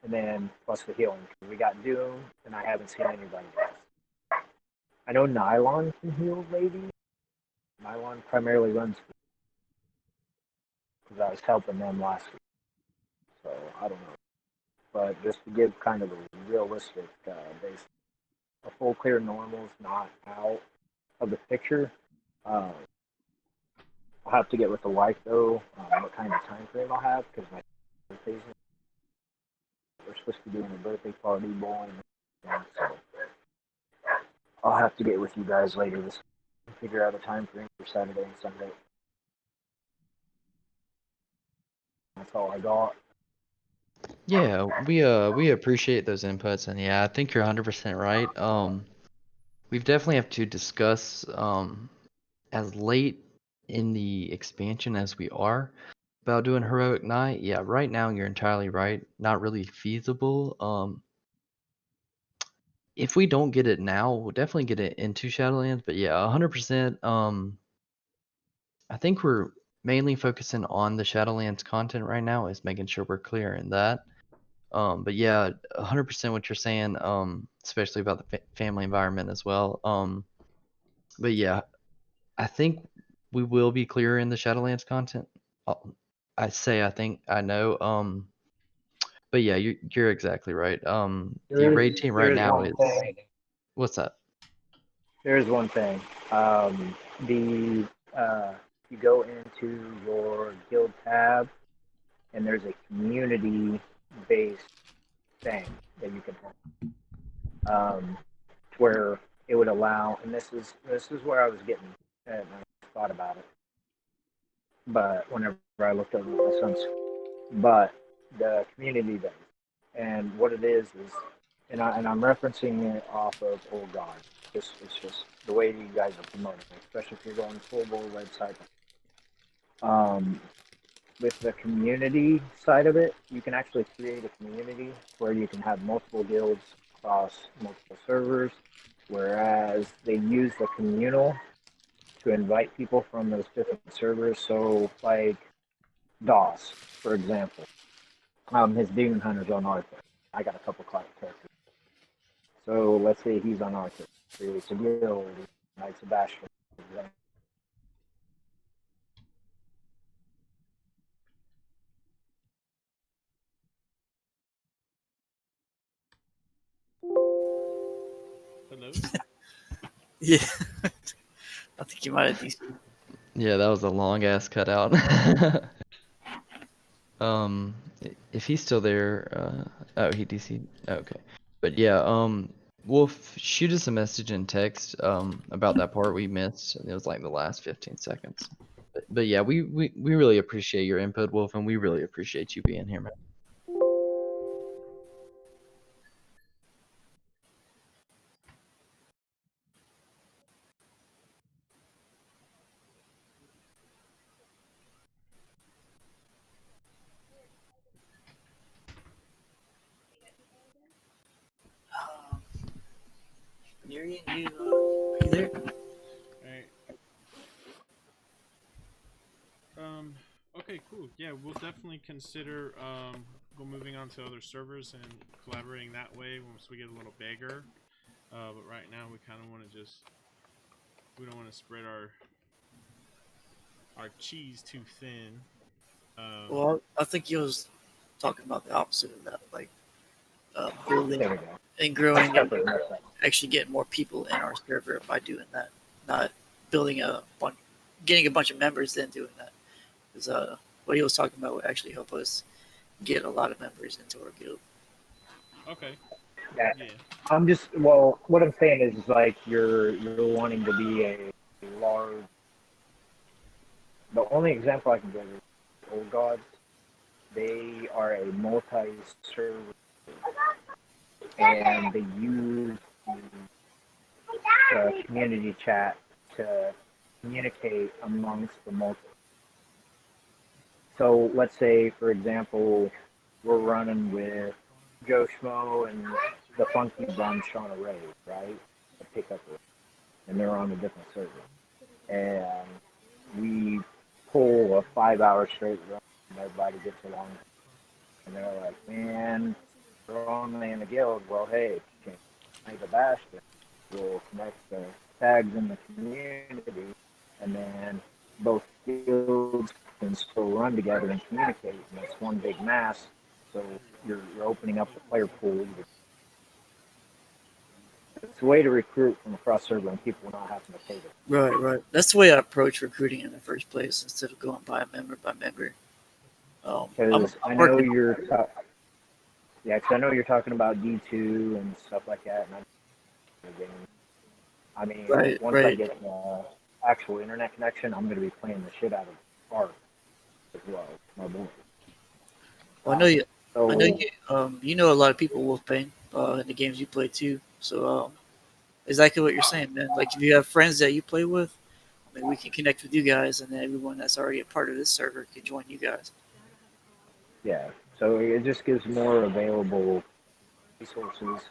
And then plus the healing. We got Doom, and I haven't seen anybody else. I know Nylon can heal, maybe. Nylon primarily runs because I was helping them last week. So I don't know. But just to give kind of a realistic base, a full clear normal is not out of the picture. I'll have to get with the wife though, what kind of time frame I'll have, because my birthday's we're supposed to be doing a birthday party bowling, so I'll have to get with you guys later this week, figure out a time frame for Saturday and Sunday. That's all I got. Yeah, we appreciate those inputs, and yeah, I think you're 100% right. We definitely have to discuss as late in the expansion as we are about doing Heroic Knight. Yeah, right now you're entirely right. Not really feasible. If we don't get it now, we'll definitely get it into Shadowlands. But yeah, 100%. I think we're mainly focusing on the Shadowlands content right now, is making sure we're clear in that. But yeah, 100% what you're saying, especially about the family environment as well. But yeah, I think we will be clear in the Shadowlands content. I think I know. But yeah, you're exactly right. The raid team right now is what's that? There's one thing. You go into your guild tab, and there's a community-based thing that you can have, where it would allow. And this is where I was getting and I thought about it. But whenever I looked over my son's, but the community base, and what it is, and I'm referencing it off of Old God. It's just the way you guys are promoting it, especially if you're going full bowl red side. With the community side of it, you can actually create a community where you can have multiple guilds across multiple servers, whereas they use the communal to invite people from those different servers. So, like DOS, for example, his Demon Hunter's on Arthur. I got a couple class characters. So let's say he's on Arthur. Creates a guild, Knights of Bastion, for example. Hello? Yeah. I think you might have DC. Yeah, that was a long ass cutout. If he's still there, oh, he DC'd. Okay, but yeah, Wolf, shoot us a message in text, about that part we missed. It was like the last 15 seconds. But yeah, we really appreciate your input, Wolf, and we really appreciate you being here, man. Venarian, are you there? Alright. Okay, cool. Yeah, we'll definitely consider moving on to other servers and collaborating that way once we get a little bigger. But right now we kind of want to we don't want to spread our cheese too thin. Well, I think you was talking about the opposite of that, like building There we go. and growing and Separate website. actually getting more people in our server by doing that, not building getting a bunch of members then doing that. Because what he was talking about would actually help us get a lot of members into our guild. Okay. Yeah. Yeah. I'm just what I'm saying is like you're wanting to be a large. The only example I can give is Old Gods. They are a multi-server, and they use the community chat to communicate amongst the multi. So let's say, for example, we're running with Joe Schmo and the Funky Bum Shauna Ray, right? The pickup, and they're on a different server, and we pull a 5-hour straight run, and everybody gets along, and they're like, "Man, we're only in the guild." Well, hey, you can make a Bastion. We'll connect the tags in the community, and then both guilds can still run together and communicate, and it's one big mass. So you're opening up the player pool. It's a way to recruit from across server and people not having to pay them. Right. That's the way I approach recruiting in the first place instead of going by member by member. Because I know you're, because I know you're talking about D2 and stuff like that. And I mean, once I get the actual internet connection, I'm going to be playing the shit out of Ark as well, my boy. Well, I know you. You know a lot of people Wolfbane in the games you play too. So exactly what you're saying, man. Like if you have friends that you play with, I mean, we can connect with you guys, and then everyone that's already a part of this server can join you guys. Yeah. So it just gives more available resources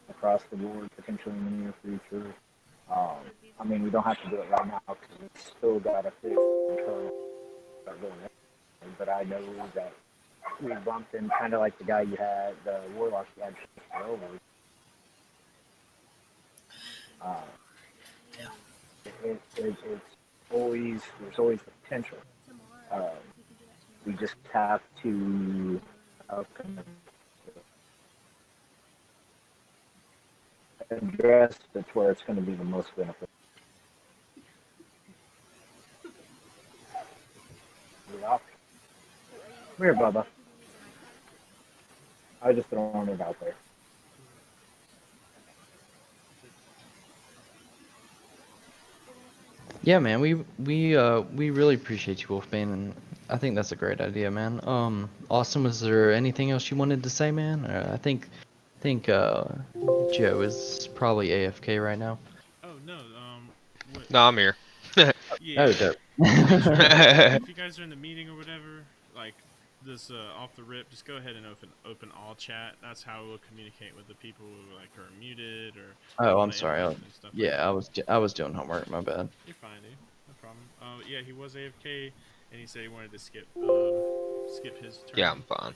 across the board, potentially in the near future. I mean, we don't have to do it right now because we still got to fix internal. But I know that we bumped in kind of like the guy you had, the warlock you had over. It's always, there's always the potential. We just have to address it where it's going to be the most beneficial. Come here, Bubba. I was just throwing it out there. Yeah, man, we really appreciate you, Wolfbane, and I think that's a great idea, man. Austin, was there anything else you wanted to say, man? I think Joe is probably AFK right now. Oh no, No, I'm here. Yeah. Oh, dope. If you guys are in the meeting or whatever, like this off the rip, just go ahead and open all chat. That's how we'll communicate with the people who like are muted or. Oh, I'm sorry. Yeah, I was doing homework. My bad. You're fine, dude. No problem. Yeah, he was AFK, and he said he wanted to skip his turn. Yeah, I'm fine.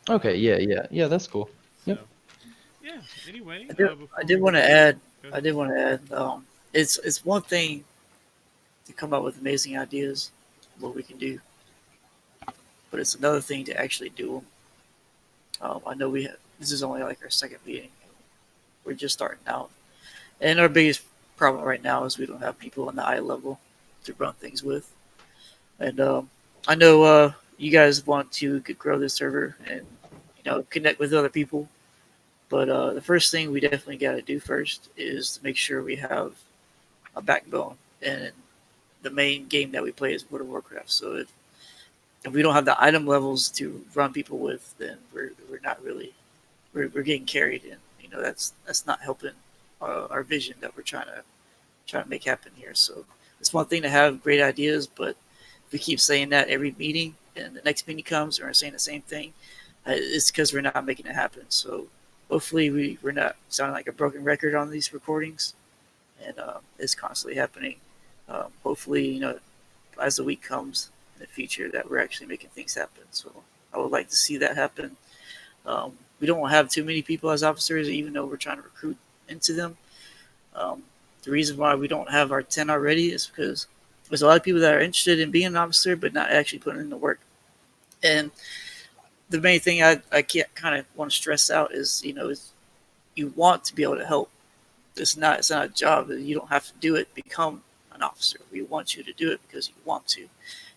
Okay. Yeah. That's cool. So, Yep. yeah. Anyway, I did want to add. It's one thing to come up with amazing ideas, what we can do, but it's another thing to actually do them. I know this is only like our second meeting. We're just starting out, and our biggest problem right now is we don't have people on the eye level to run things with. And I know you guys want to grow this server and connect with other people, but the first thing we definitely got to do first is to make sure we have a backbone. And the main game that we play is World of Warcraft. So if we don't have the item levels to run people with, then we're not really we're getting carried, and that's not helping our vision that we're trying to make happen here. So it's one thing to have great ideas, but if we keep saying that every meeting and the next meeting comes and we're saying the same thing, it's because we're not making it happen. So hopefully we're not sounding like a broken record on these recordings. and it's constantly happening. Hopefully, you know, as the week comes in the future, that we're actually making things happen. So I would like to see that happen. We don't have too many people as officers, even though we're trying to recruit into them. The reason why we don't have our 10 already is because there's a lot of people that are interested in being an officer, but not actually putting in the work. And the main thing I can't kind of want to stress out is, you know, is you want to be able to help. It's not a job. You don't have to do it. Become an officer. We want you to do it because you want to,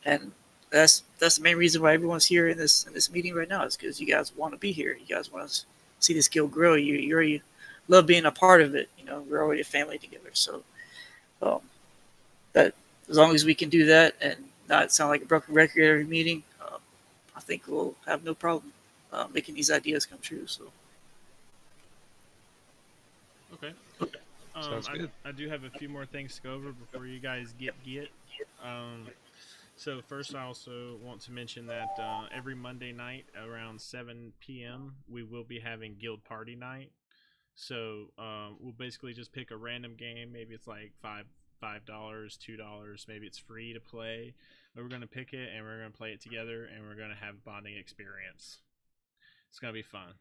and that's the main reason why everyone's here in this meeting right now, is because you guys want to be here. You guys want to see this guild grow. You already love being a part of it. You know, we're already a family together. So that as long as we can do that and not sound like a broken record every meeting, I think we'll have no problem making these ideas come true. So. Okay. Sounds good. I do have a few more things to go over before you guys get. So first, I also want to mention that every Monday night around 7 p.m. we will be having guild party night. So we'll basically just pick a random game. Maybe it's like $5, $2. Maybe it's free to play. But we're gonna pick it and we're gonna play it together and we're gonna have a bonding experience. It's gonna be fun.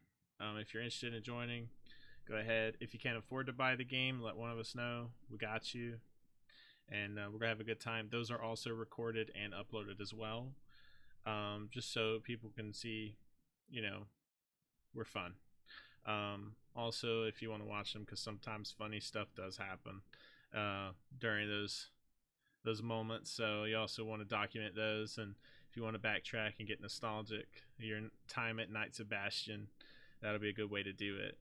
If you're interested in joining, go ahead. If you can't afford to buy the game, let one of us know. We got you. And we're going to have a good time. Those are also recorded and uploaded as well. Just so people can see, you know, we're fun. Also, if you want to watch them, because sometimes funny stuff does happen during those moments. So you also want to document those. And if you want to backtrack and get nostalgic, your time at Knights of Bastion, that'll be a good way to do it.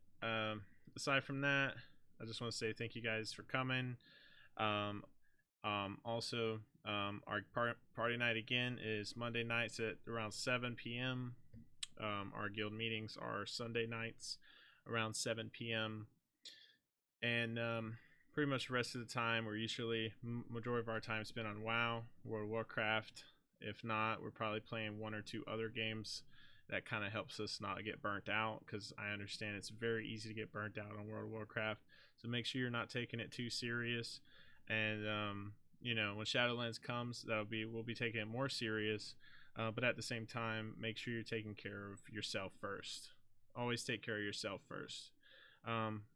Aside from that, I just want to say thank you guys for coming. Also, our party night again is Monday nights at around 7 p.m. Our guild meetings are Sunday nights around 7 p.m. And pretty much the rest of the time, we're usually majority of our time spent on WoW, World of Warcraft. If not, we're probably playing one or two other games. That kind of helps us not get burnt out, because I understand it's very easy to get burnt out on World of Warcraft. So make sure you're not taking it too serious. And you know, when Shadowlands comes, we'll be taking it more serious. But at the same time, make sure you're taking care of yourself first. Always take care of yourself first.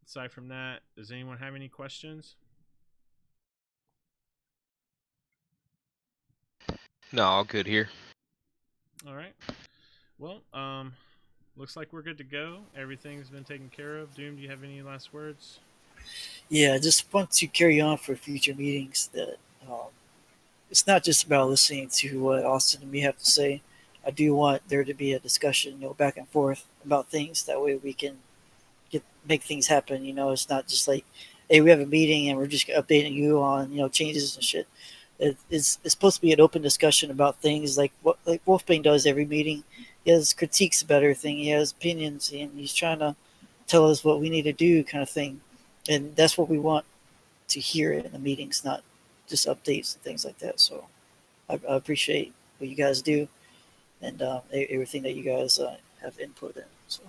Aside from that, does anyone have any questions? No, all good here. All right. Well, looks like we're good to go. Everything's been taken care of. Doom, do you have any last words? Yeah, I just want to carry on for future meetings that it's not just about listening to what Austin and me have to say. I do want there to be a discussion, you know, back and forth about things. That way we can make things happen. You know, it's not just like, hey, we have a meeting and we're just updating you on, you know, changes and shit. It's supposed to be an open discussion about things like what Wolfbane does every meeting. He has critiques about everything. He has opinions, and he's trying to tell us what we need to do, kind of thing. And that's what we want to hear in the meetings, not just updates and things like that. So I appreciate what you guys do and everything that you guys have input in. So.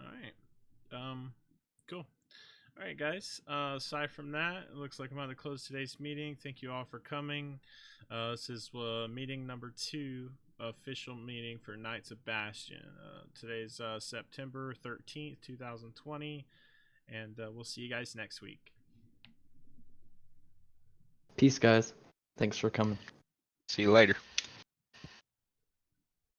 All right. Cool. All right, guys. Aside from that, it looks like I'm about to close today's meeting. Thank you all for coming. This is meeting number 2, official meeting for Knights of Bastion. Today's September 13th, 2020, and we'll see you guys next week. Peace, guys. Thanks for coming. See you later.